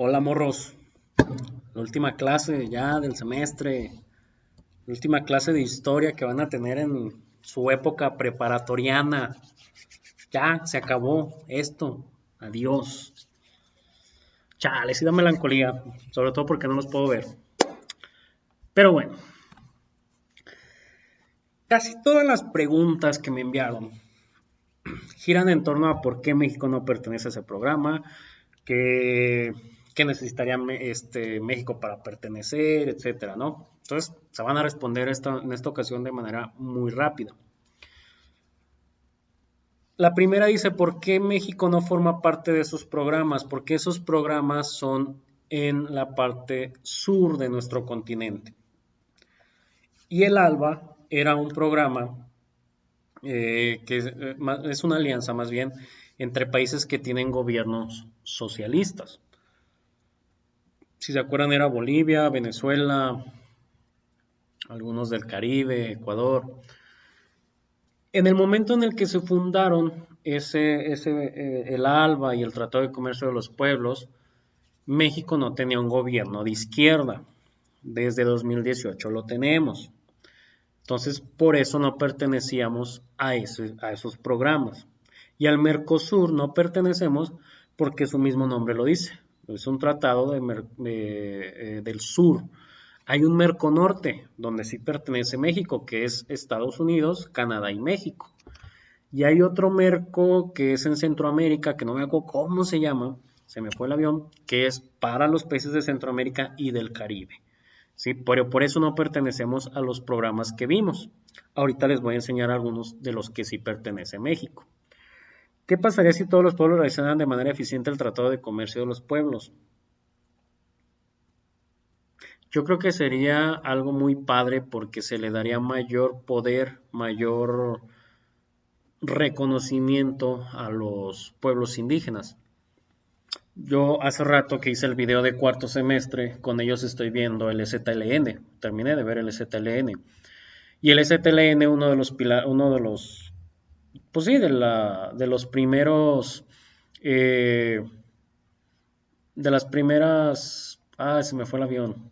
Hola morros, la última clase ya del semestre, la última clase de historia que van a tener en su época preparatoriana. Ya se acabó esto, adiós. Chale, sí da melancolía, sobre todo porque no los puedo ver. Pero bueno, casi todas las preguntas que me enviaron giran en torno a por qué México no pertenece a ese programa, qué, qué necesitaría México para pertenecer, etcétera, ¿no? Entonces, se van a responder en esta ocasión de manera muy rápida. La primera dice, ¿por qué México no forma parte de esos programas? Porque esos programas son en la parte sur de nuestro continente. Y el ALBA era un programa que es una alianza más bien entre países que tienen gobiernos socialistas. Si se acuerdan, era Bolivia, Venezuela, algunos del Caribe, Ecuador. En el momento en el que se fundaron el ALBA y el Tratado de Comercio de los Pueblos, México no tenía un gobierno de izquierda. Desde 2018 lo tenemos. Entonces, por eso no pertenecíamos a esos programas. Y al Mercosur no pertenecemos porque su mismo nombre lo dice. Es un tratado del sur. Hay un Merconorte, donde sí pertenece México, que es Estados Unidos, Canadá y México. Y hay otro Merco que es en Centroamérica, que no me acuerdo cómo se llama, se me fue el avión, que es para los países de Centroamérica y del Caribe. ¿Sí? Pero por eso no pertenecemos a los programas que vimos. Ahorita les voy a enseñar algunos de los que sí pertenece México. ¿Qué pasaría si todos los pueblos realizaran de manera eficiente el Tratado de Comercio de los Pueblos? Yo creo que sería algo muy padre porque se le daría mayor poder, mayor reconocimiento a los pueblos indígenas. Yo hace rato que hice el video de cuarto semestre, con ellos estoy viendo el ZLN, terminé de ver el ZLN. Y el ZLN, pues sí, de los primeros, eh, de las primeras, se me fue el avión,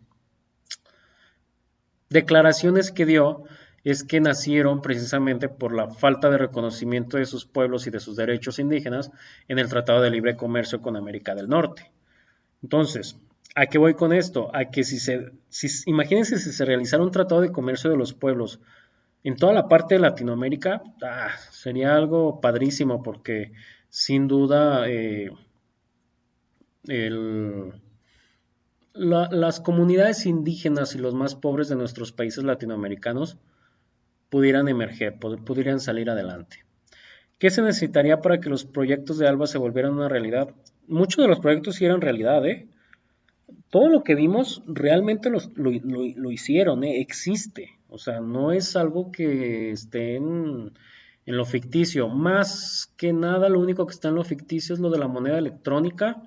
declaraciones que dio es que nacieron precisamente por la falta de reconocimiento de sus pueblos y de sus derechos indígenas en el Tratado de Libre Comercio con América del Norte. Entonces, ¿a qué voy con esto? A que imagínense si se realizara un tratado de comercio de los pueblos en toda la parte de Latinoamérica, sería algo padrísimo porque sin duda el, las comunidades indígenas y los más pobres de nuestros países latinoamericanos pudieran emerger, pudieran salir adelante. ¿Qué se necesitaría para que los proyectos de ALBA se volvieran una realidad? Muchos de los proyectos sí eran realidad, ¿eh? Todo lo que vimos realmente lo hicieron, ¿eh? Existe. O sea, no es algo que esté en lo ficticio. Más que nada, lo único que está en lo ficticio es lo de la moneda electrónica,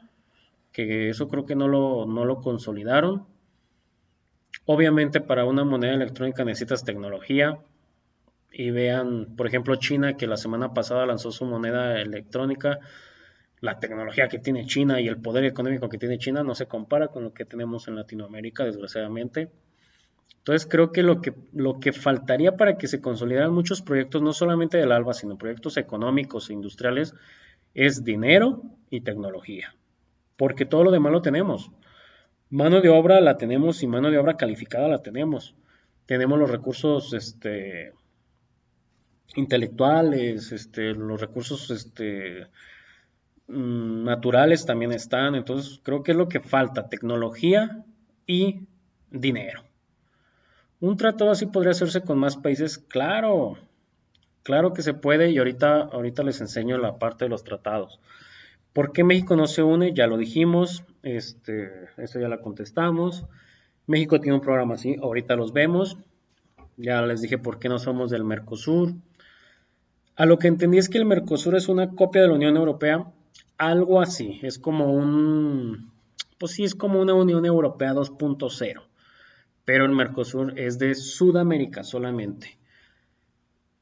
que eso creo que no lo consolidaron. Obviamente para una moneda electrónica necesitas tecnología. Y vean, por ejemplo, China, que la semana pasada lanzó su moneda electrónica. La tecnología que tiene China y el poder económico que tiene China no se compara con lo que tenemos en Latinoamérica, desgraciadamente. Entonces creo que lo que faltaría para que se consolidaran muchos proyectos, no solamente del ALBA, sino proyectos económicos e industriales, es dinero y tecnología. Porque todo lo demás lo tenemos. Mano de obra la tenemos y mano de obra calificada la tenemos. Tenemos los recursos intelectuales, los recursos naturales también están. Entonces creo que es lo que falta, tecnología y dinero. Un tratado así podría hacerse con más países, claro, claro que se puede y ahorita les enseño la parte de los tratados. ¿Por qué México no se une? Ya lo dijimos, eso ya la contestamos. México tiene un programa así, ahorita los vemos. Ya les dije por qué no somos del Mercosur. A lo que entendí es que el Mercosur es una copia de la Unión Europea, algo así, es como pues sí, es como una Unión Europea 2.0, pero el Mercosur es de Sudamérica solamente.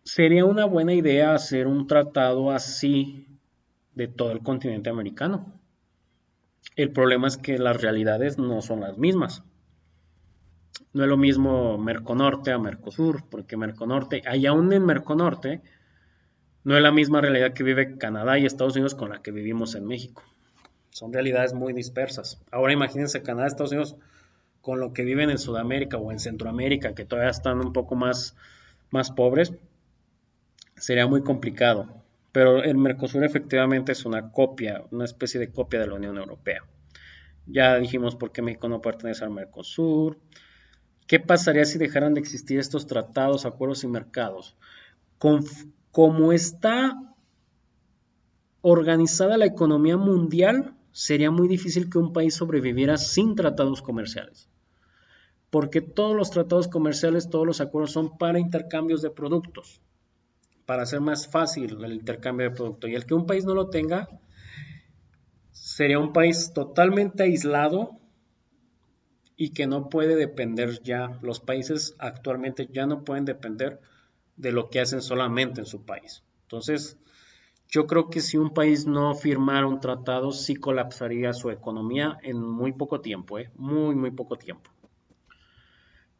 Sería una buena idea hacer un tratado así de todo el continente americano. El problema es que las realidades no son las mismas. No es lo mismo Merconorte a Mercosur, porque Merconorte, y aún en Merconorte, no es la misma realidad que vive Canadá y Estados Unidos con la que vivimos en México. Son realidades muy dispersas. Ahora imagínense Canadá, Estados Unidos con lo que viven en Sudamérica o en Centroamérica, que todavía están un poco más pobres, sería muy complicado. Pero el Mercosur efectivamente es una copia, una especie de copia de la Unión Europea. Ya dijimos por qué México no pertenece al Mercosur. ¿Qué pasaría si dejaran de existir estos tratados, acuerdos y mercados? Como está organizada la economía mundial, sería muy difícil que un país sobreviviera sin tratados comerciales. Porque todos los tratados comerciales, todos los acuerdos son para intercambios de productos, para hacer más fácil el intercambio de productos. Y el que un país no lo tenga, sería un país totalmente aislado y que no puede depender ya. Los países actualmente ya no pueden depender de lo que hacen solamente en su país. Entonces, yo creo que si un país no firmara un tratado, sí colapsaría su economía en muy poco tiempo, muy, muy poco tiempo.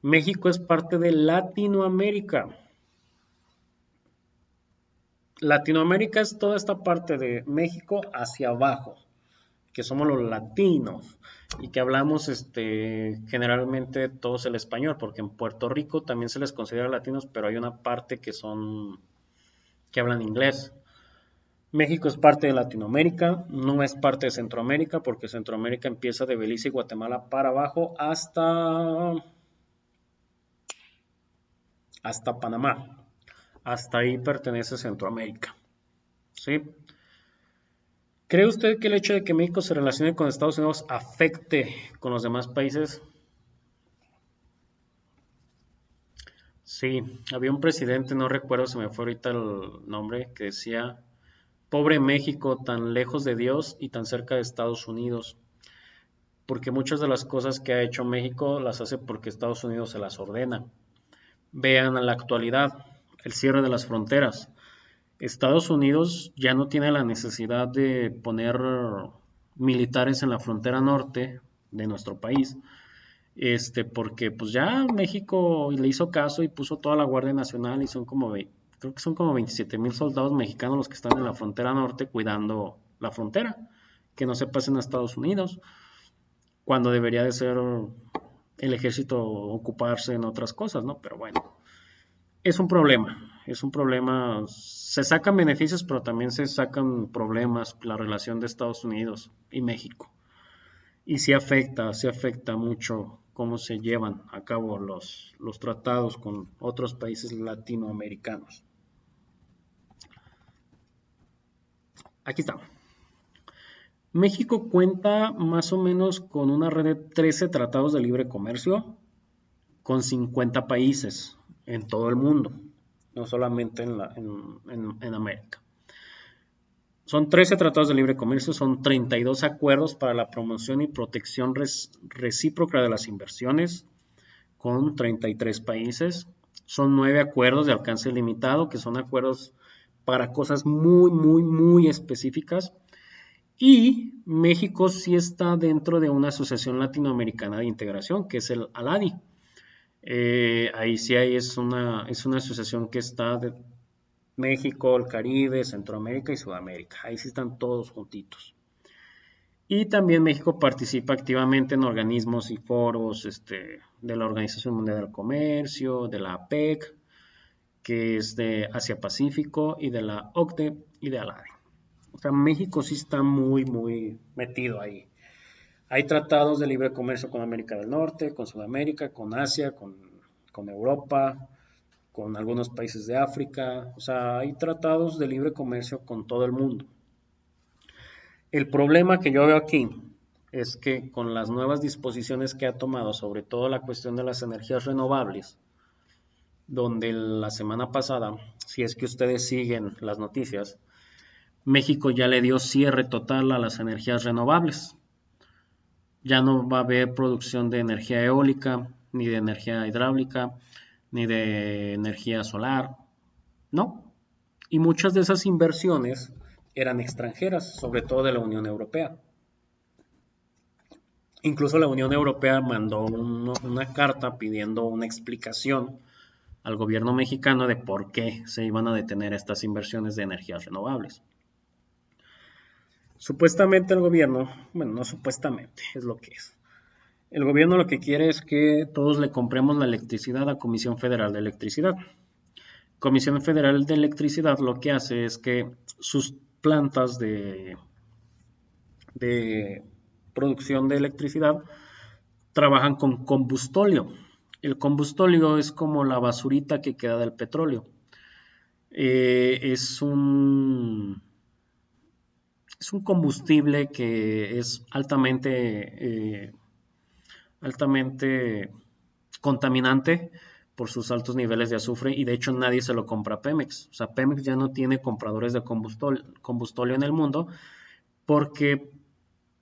México es parte de Latinoamérica. Latinoamérica es toda esta parte de México hacia abajo, que somos los latinos y que hablamos generalmente todos el español, porque en Puerto Rico también se les considera latinos, pero hay una parte que hablan inglés. México es parte de Latinoamérica, no es parte de Centroamérica, porque Centroamérica empieza de Belice y Guatemala para abajo hasta Panamá. Hasta ahí pertenece Centroamérica. ¿Sí? ¿Cree usted que el hecho de que México se relacione con Estados Unidos afecte con los demás países? Sí, había un presidente, no recuerdo, se me fue ahorita el nombre, que decía, pobre México, tan lejos de Dios y tan cerca de Estados Unidos, porque muchas de las cosas que ha hecho México las hace porque Estados Unidos se las ordena. Vean a la actualidad, el cierre de las fronteras. Estados Unidos ya no tiene la necesidad de poner militares en la frontera norte de nuestro país, porque pues ya México le hizo caso y puso toda la Guardia Nacional y creo que son como 27,000 soldados mexicanos los que están en la frontera norte cuidando la frontera, que no se pasen a Estados Unidos, cuando debería de ser el ejército ocuparse en otras cosas, ¿no? Pero bueno, es un problema, se sacan beneficios, pero también se sacan problemas, la relación de Estados Unidos y México. Y sí afecta mucho cómo se llevan a cabo los tratados con otros países latinoamericanos. Aquí está. México cuenta más o menos con una red de 13 tratados de libre comercio con 50 países en todo el mundo, no solamente en América. Son 13 tratados de libre comercio, son 32 acuerdos para la promoción y protección recíproca de las inversiones con 33 países. Son 9 acuerdos de alcance limitado, que son acuerdos para cosas muy, muy, muy específicas. Y México sí está dentro de una asociación latinoamericana de integración, que es el ALADI. Ahí sí es una asociación que está de México, el Caribe, Centroamérica y Sudamérica. Ahí sí están todos juntitos. Y también México participa activamente en organismos y foros de la Organización Mundial del Comercio, de la APEC, que es de Asia-Pacífico, y de la OCDE y de ALADE. O sea, México sí está muy, muy metido ahí. Hay tratados de libre comercio con América del Norte, con Sudamérica, con Asia, con Europa, con algunos países de África. O sea, hay tratados de libre comercio con todo el mundo. El problema que yo veo aquí es que con las nuevas disposiciones que ha tomado, sobre todo la cuestión de las energías renovables, donde la semana pasada, si es que ustedes siguen las noticias, México ya le dio cierre total a las energías renovables. Ya no va a haber producción de energía eólica, ni de energía hidráulica, ni de energía solar, no. Y muchas de esas inversiones eran extranjeras, sobre todo de la Unión Europea. Incluso la Unión Europea mandó una carta pidiendo una explicación al gobierno mexicano de por qué se iban a detener estas inversiones de energías renovables. Supuestamente el gobierno, bueno, no supuestamente, es lo que es. El gobierno lo que quiere es que todos le compremos la electricidad a Comisión Federal de Electricidad. Comisión Federal de Electricidad lo que hace es que sus plantas de producción de electricidad trabajan con combustóleo. El combustóleo es como la basurita que queda del petróleo. Es un combustible que es altamente contaminante por sus altos niveles de azufre y de hecho nadie se lo compra a Pemex. O sea, Pemex ya no tiene compradores de combustóleo en el mundo porque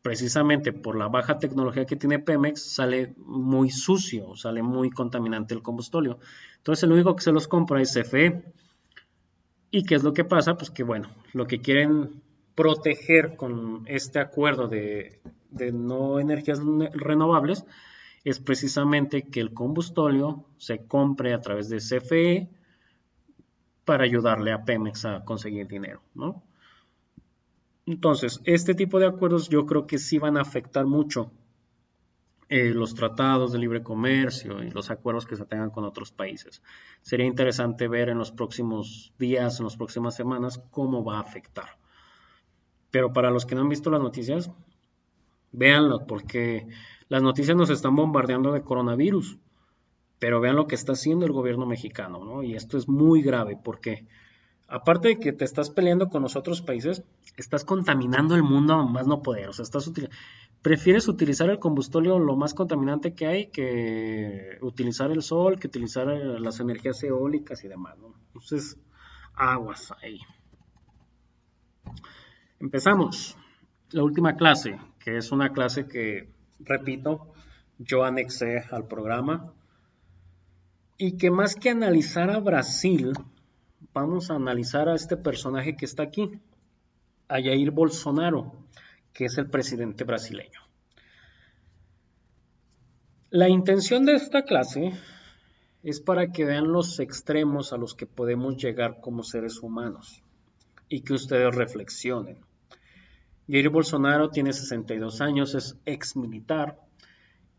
precisamente por la baja tecnología que tiene Pemex sale muy sucio, sale muy contaminante el combustóleo. Entonces el único que se los compra es CFE. ¿Y qué es lo que pasa? Pues que bueno, lo que quieren proteger con este acuerdo de no energías renovables es precisamente que el combustóleo se compre a través de CFE para ayudarle a Pemex a conseguir dinero, ¿no? Entonces, este tipo de acuerdos yo creo que sí van a afectar mucho los tratados de libre comercio y los acuerdos que se tengan con otros países. Sería interesante ver en los próximos días, en las próximas semanas, cómo va a afectar. Pero para los que no han visto las noticias, véanlo, porque las noticias nos están bombardeando de coronavirus, pero vean lo que está haciendo el gobierno mexicano, ¿no? Y esto es muy grave, porque aparte de que te estás peleando con los otros países, estás contaminando el mundo a más no poder. O sea, prefieres utilizar el combustóleo lo más contaminante que hay que utilizar el sol, que utilizar las energías eólicas y demás, ¿no? Entonces, aguas ahí. Empezamos. La última clase, que es una clase que, repito, yo anexé al programa y que más que analizar a Brasil, vamos a analizar a este personaje que está aquí, a Jair Bolsonaro, que es el presidente brasileño. La intención de esta clase es para que vean los extremos a los que podemos llegar como seres humanos y que ustedes reflexionen. Jair Bolsonaro tiene 62 años, es ex militar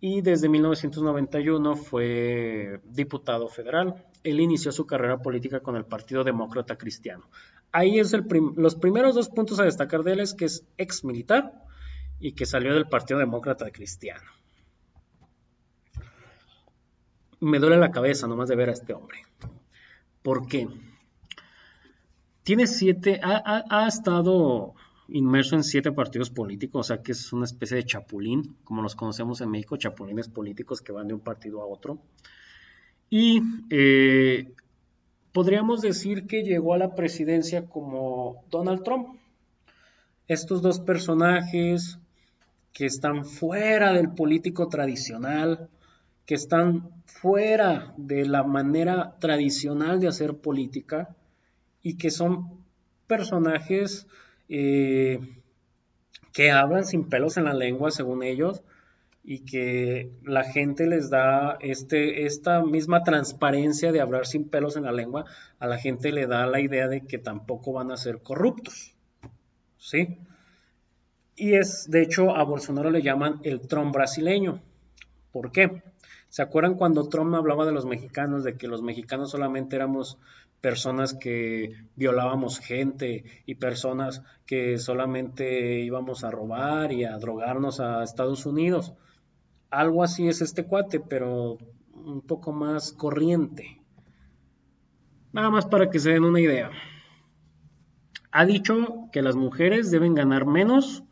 y desde 1991 fue diputado federal. Él inició su carrera política con el Partido Demócrata Cristiano. Ahí es los primeros dos puntos a destacar de él es que es ex militar y que salió del Partido Demócrata Cristiano. Me duele la cabeza nomás de ver a este hombre. ¿Por qué? Tiene ha estado inmerso en 7 partidos políticos, o sea que es una especie de chapulín, como los conocemos en México, chapulines políticos que van de un partido a otro. Y podríamos decir que llegó a la presidencia como Donald Trump. Estos dos personajes que están fuera del político tradicional, que están fuera de la manera tradicional de hacer política y que son personajes que hablan sin pelos en la lengua, según ellos, y que la gente les da esta misma transparencia de hablar sin pelos en la lengua, a la gente le da la idea de que tampoco van a ser corruptos, ¿sí? Y de hecho, a Bolsonaro le llaman el Trump brasileño. ¿Por qué? ¿Se acuerdan cuando Trump hablaba de los mexicanos, de que los mexicanos solamente éramos personas que violábamos gente y personas que solamente íbamos a robar y a drogarnos a Estados Unidos? Algo así es este cuate, pero un poco más corriente. Nada más para que se den una idea. Ha dicho que las mujeres deben ganar menos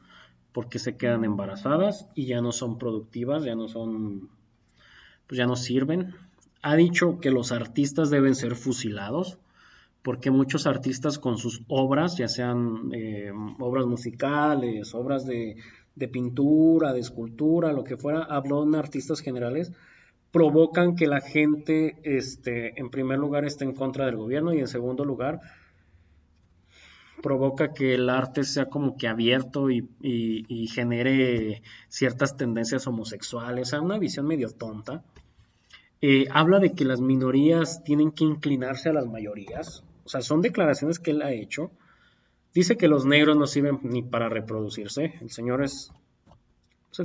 porque se quedan embarazadas y ya no son productivas, pues ya no sirven. Ha dicho que los artistas deben ser fusilados porque muchos artistas con sus obras, ya sean obras musicales, obras de pintura, de escultura, lo que fuera, habló en artistas generales, provocan que la gente, en primer lugar, esté en contra del gobierno y en segundo lugar, provoca que el arte sea como que abierto y genere ciertas tendencias homosexuales, o sea, una visión medio tonta. Habla de que las minorías tienen que inclinarse a las mayorías, o sea, son declaraciones que él ha hecho. Dice que los negros no sirven ni para reproducirse, pues el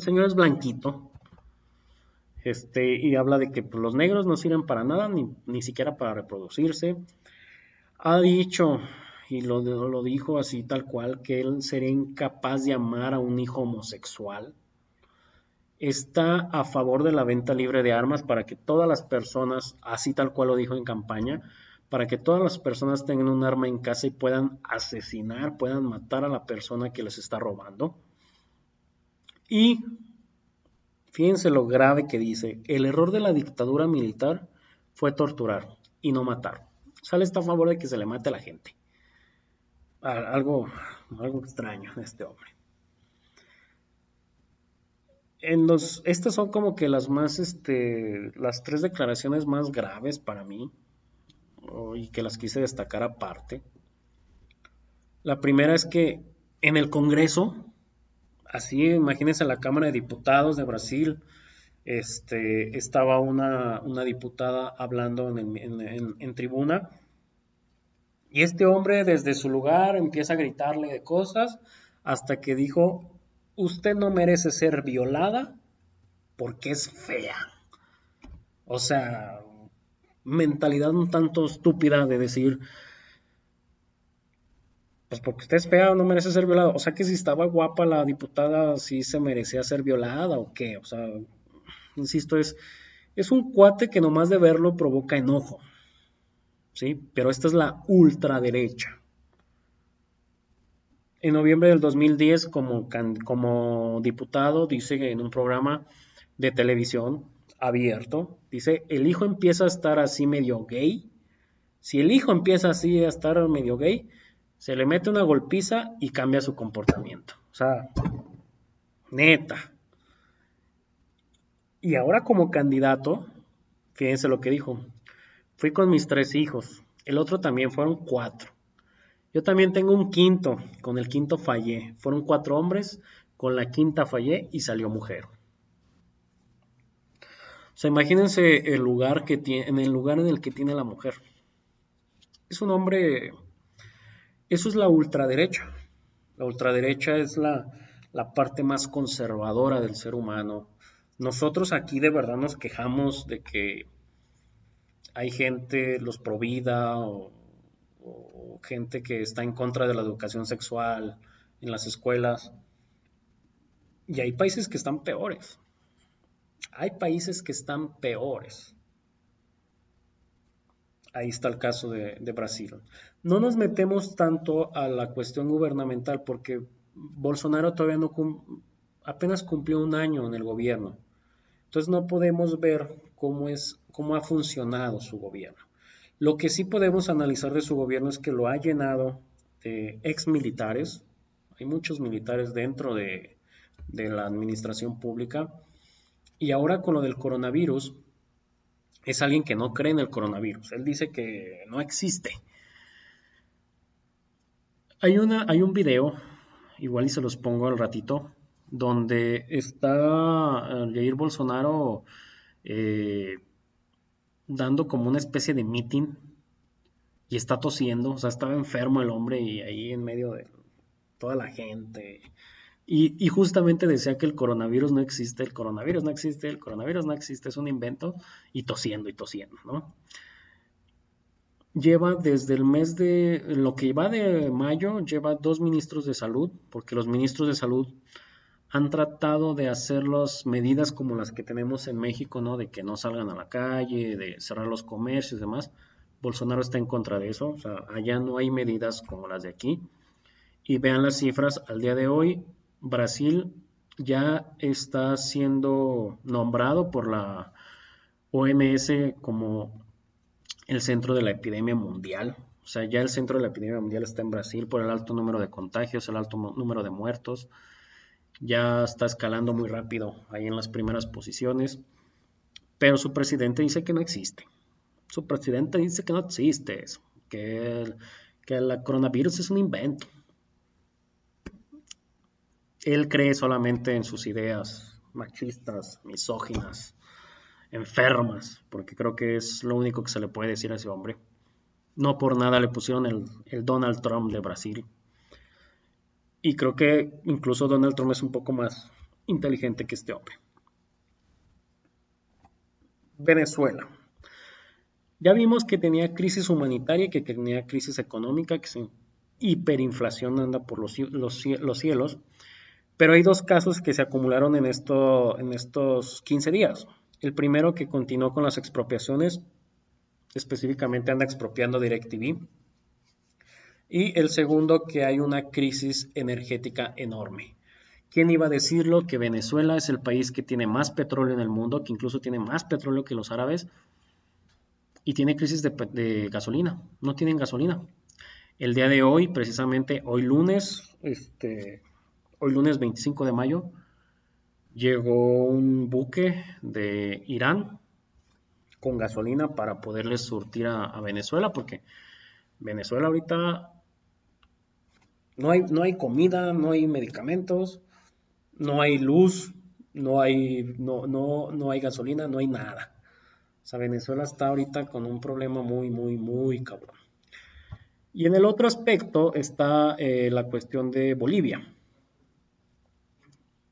señor es blanquito, y habla de que pues, los negros no sirven para nada, ni siquiera para reproducirse. Ha dicho, y lo dijo así tal cual, que él sería incapaz de amar a un hijo homosexual. Está a favor de la venta libre de armas para que todas las personas, así tal cual lo dijo en campaña, para que todas las personas tengan un arma en casa y puedan asesinar, puedan matar a la persona que les está robando. Y fíjense lo grave que dice, el error de la dictadura militar fue torturar y no matar. O sea, él está a favor de que se le mate a la gente. Algo, algo extraño en este hombre. Estas son como que las tres declaraciones más graves para mí, y que las quise destacar aparte. La primera es que en el Congreso, así imagínense la Cámara de Diputados de Brasil, estaba una diputada hablando en tribuna, y este hombre desde su lugar empieza a gritarle de cosas hasta que dijo, usted no merece ser violada porque es fea. O sea, mentalidad un tanto estúpida de decir, pues porque usted es fea no merece ser violada. O sea que si estaba guapa la diputada, sí se merecía ser violada o qué. O sea, insisto, es un cuate que nomás de verlo provoca enojo. ¿Sí? Pero esta es la ultraderecha. En noviembre del 2010, como diputado, dice en un programa de televisión abierto, dice, el hijo empieza a estar así medio gay. Si el hijo empieza así a estar medio gay, se le mete una golpiza y cambia su comportamiento. O sea, neta. Y ahora como candidato, fíjense lo que dijo. Fui con mis 3 hijos. El otro también fueron 4. Yo también tengo un quinto. Con el quinto fallé. Fueron 4 hombres. Con la quinta fallé y salió mujer. O sea, imagínense el lugar que tiene, en el lugar en el que tiene la mujer. Es un hombre. Eso es la ultraderecha. La ultraderecha es la parte más conservadora del ser humano. Nosotros aquí de verdad nos quejamos de que hay gente, los pro vida o gente que está en contra de la educación sexual en las escuelas. Y hay países que están peores. Hay países que están peores. Ahí está el caso de Brasil. No nos metemos tanto a la cuestión gubernamental porque Bolsonaro todavía no apenas cumplió un año en el gobierno. Entonces no podemos ver cómo ha funcionado su gobierno. Lo que sí podemos analizar de su gobierno es que lo ha llenado de ex militares. Hay muchos militares dentro de la administración pública. Y ahora con lo del coronavirus, es alguien que no cree en el coronavirus. Él dice que no existe. Hay un video, igual y se los pongo al ratito, donde está Jair Bolsonaro eh, dando como una especie de meeting y está tosiendo, o sea, estaba enfermo el hombre y ahí en medio de toda la gente. Y justamente decía que el coronavirus no existe, el coronavirus no existe, el coronavirus no existe, es un invento, y tosiendo, ¿no? Lleva desde el mes de, lo que va de mayo, lleva 2 ministros de salud, porque los ministros de salud han tratado de hacer las medidas como las que tenemos en México, ¿no? De que no salgan a la calle, de cerrar los comercios y demás. Bolsonaro está en contra de eso, o sea, allá no hay medidas como las de aquí. Y vean las cifras, al día de hoy, Brasil ya está siendo nombrado por la OMS como el centro de la epidemia mundial. O sea, ya el centro de la epidemia mundial está en Brasil por el alto número de contagios, el alto número de muertos. Ya está escalando muy rápido ahí en las primeras posiciones. Pero su presidente dice que no existe. Su presidente dice que no existe eso. que el coronavirus es un invento. Él cree solamente en sus ideas machistas, misóginas, enfermas, porque creo que es lo único que se le puede decir a ese hombre. No por nada le pusieron el Donald Trump de Brasil. Y creo que incluso Donald Trump es un poco más inteligente que este hombre. Venezuela. Ya vimos que tenía crisis humanitaria, que tenía crisis económica, que su hiperinflación anda por los cielos. Pero hay dos casos que se acumularon en estos 15 días. El primero, que continuó con las expropiaciones, específicamente anda expropiando DirecTV. Y el segundo, que hay una crisis energética enorme. ¿Quién iba a decirlo? Que Venezuela es el país que tiene más petróleo en el mundo, que incluso tiene más petróleo que los árabes, y tiene crisis de gasolina. No tienen gasolina. El día de hoy, precisamente hoy lunes 25 de mayo, llegó un buque de Irán con gasolina para poderles surtir a Venezuela, porque Venezuela ahorita no hay comida, no hay medicamentos, no hay luz, no hay gasolina, no hay nada. O sea, Venezuela está ahorita con un problema muy, muy, muy cabrón. Y en el otro aspecto está la cuestión de Bolivia,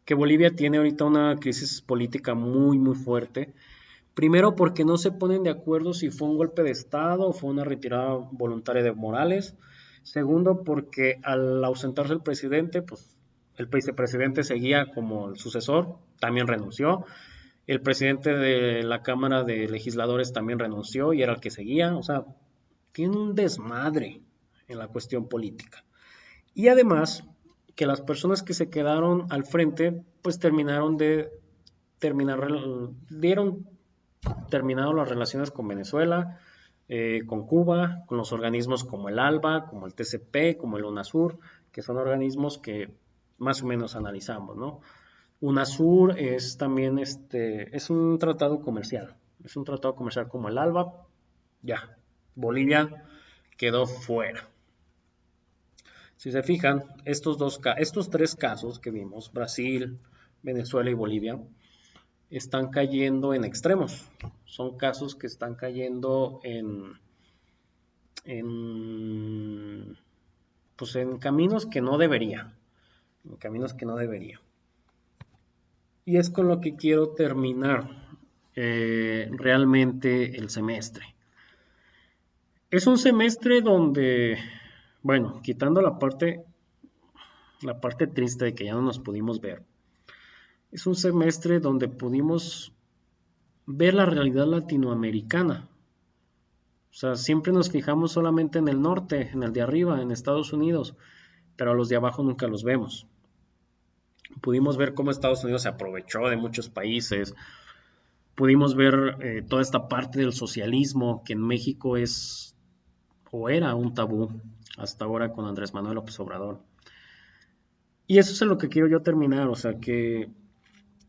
que Bolivia tiene ahorita una crisis política muy, muy fuerte. Primero porque no se ponen de acuerdo si fue un golpe de Estado o fue una retirada voluntaria de Morales. Segundo porque al ausentarse el presidente, pues el vicepresidente seguía como el sucesor, también renunció. El presidente de la Cámara de Legisladores también renunció y era el que seguía. O sea, tiene un desmadre en la cuestión política. Y además que las personas que se quedaron al frente, pues dieron terminado las relaciones con Venezuela, con Cuba, con los organismos como el ALBA, como el TCP, como el UNASUR, que son organismos que más o menos analizamos, ¿no? UNASUR es también es un tratado comercial, como el ALBA, ya, Bolivia quedó fuera. Si se fijan, estos tres casos que vimos, Brasil, Venezuela y Bolivia, están cayendo en extremos. Son casos que están cayendo en, pues en caminos que no debería. En caminos que no debería. Y es con lo que quiero terminar realmente el semestre. Es un semestre donde, bueno, quitando la parte triste de que ya no nos pudimos ver, es un semestre donde pudimos ver la realidad latinoamericana. O sea, siempre nos fijamos solamente en el norte, en el de arriba, en Estados Unidos, pero a los de abajo nunca los vemos. Pudimos ver cómo Estados Unidos se aprovechó de muchos países, pudimos ver toda esta parte del socialismo que en México es o era un tabú hasta ahora con Andrés Manuel López Obrador. Y eso es en lo que quiero yo terminar, o sea, que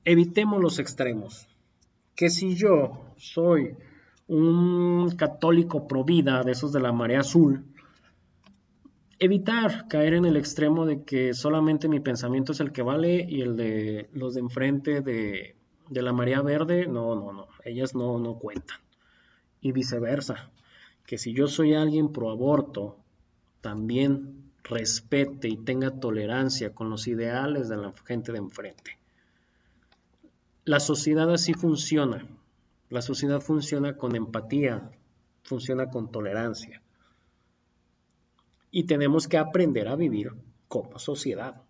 evitemos los extremos. Que si yo soy un católico pro vida, de esos de la marea azul, evitar caer en el extremo de que solamente mi pensamiento es el que vale y el de los de enfrente de la marea verde, no, ellas no cuentan. Y viceversa, que si yo soy alguien pro aborto, también respete y tenga tolerancia con los ideales de la gente de enfrente. La sociedad así funciona. La sociedad funciona con empatía, funciona con tolerancia. Y tenemos que aprender a vivir como sociedad.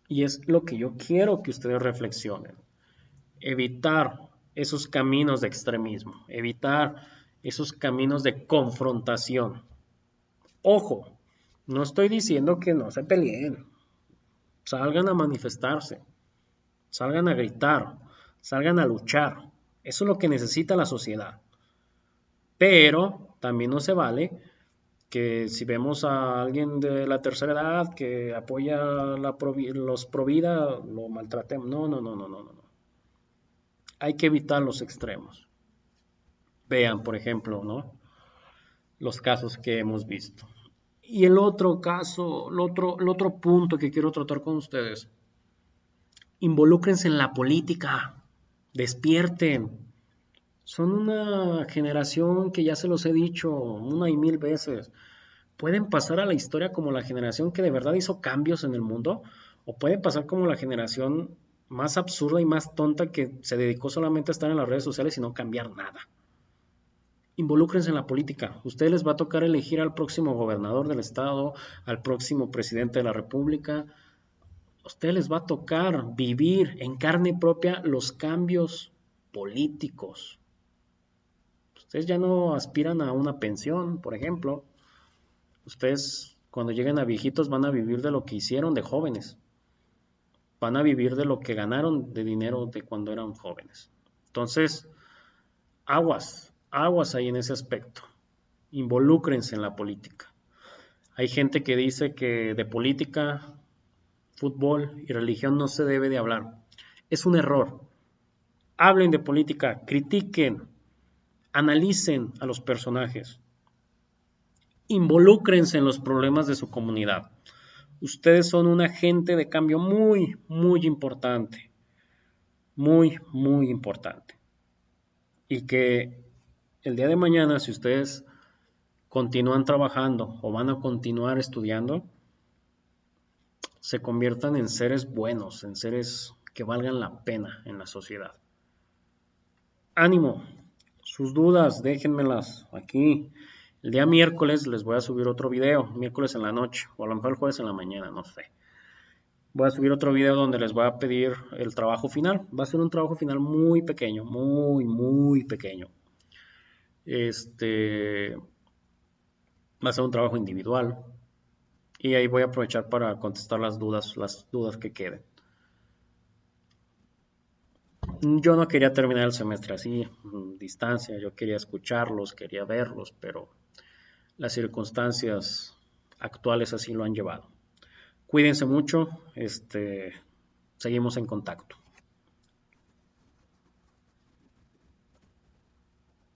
Y es lo que yo quiero que ustedes reflexionen. Evitar esos caminos de extremismo, evitar esos caminos de confrontación. Ojo, no estoy diciendo que no se peleen. Salgan a manifestarse, salgan a gritar, salgan a luchar. Eso es lo que necesita la sociedad. Pero también no se vale que si vemos a alguien de la tercera edad que apoya los pro vida, lo maltratemos. No. Hay que evitar los extremos. Vean, por ejemplo, ¿no? Los casos que hemos visto. Y el otro caso, el otro punto que quiero tratar con ustedes, involúcrense en la política, despierten. Son una generación que ya se los he dicho una y mil veces. Pueden pasar a la historia como la generación que de verdad hizo cambios en el mundo, o pueden pasar como la generación más absurda y más tonta que se dedicó solamente a estar en las redes sociales y no cambiar nada. Involúcrense en la política. Ustedes les va a tocar elegir al próximo gobernador del estado, al próximo presidente de la república. A ustedes les va a tocar vivir en carne propia los cambios políticos. Ustedes ya no aspiran a una pensión, por ejemplo. Ustedes cuando lleguen a viejitos van a vivir de lo que hicieron de jóvenes. Van a vivir de lo que ganaron de dinero de cuando eran jóvenes. Entonces, aguas ahí en ese aspecto. Involúcrense en la política. Hay gente que dice que de política, fútbol y religión no se debe de hablar. Es un error. Hablen de política, critiquen, analicen a los personajes, involúcrense en los problemas de su comunidad. Ustedes son un agente de cambio muy, muy importante. Muy, muy importante. Y que el día de mañana, si ustedes continúan trabajando o van a continuar estudiando, se conviertan en seres buenos, en seres que valgan la pena en la sociedad. Ánimo, sus dudas déjenmelas aquí. El día miércoles les voy a subir otro video, miércoles en la noche, o a lo mejor el jueves en la mañana, no sé. Voy a subir otro video donde les voy a pedir el trabajo final. Va a ser un trabajo final muy pequeño, muy, muy pequeño. Va a ser un trabajo individual. Y ahí voy a aprovechar para contestar las dudas que queden. Yo no quería terminar el semestre así, distancia, yo quería escucharlos, quería verlos, pero las circunstancias actuales así lo han llevado. Cuídense mucho, seguimos en contacto.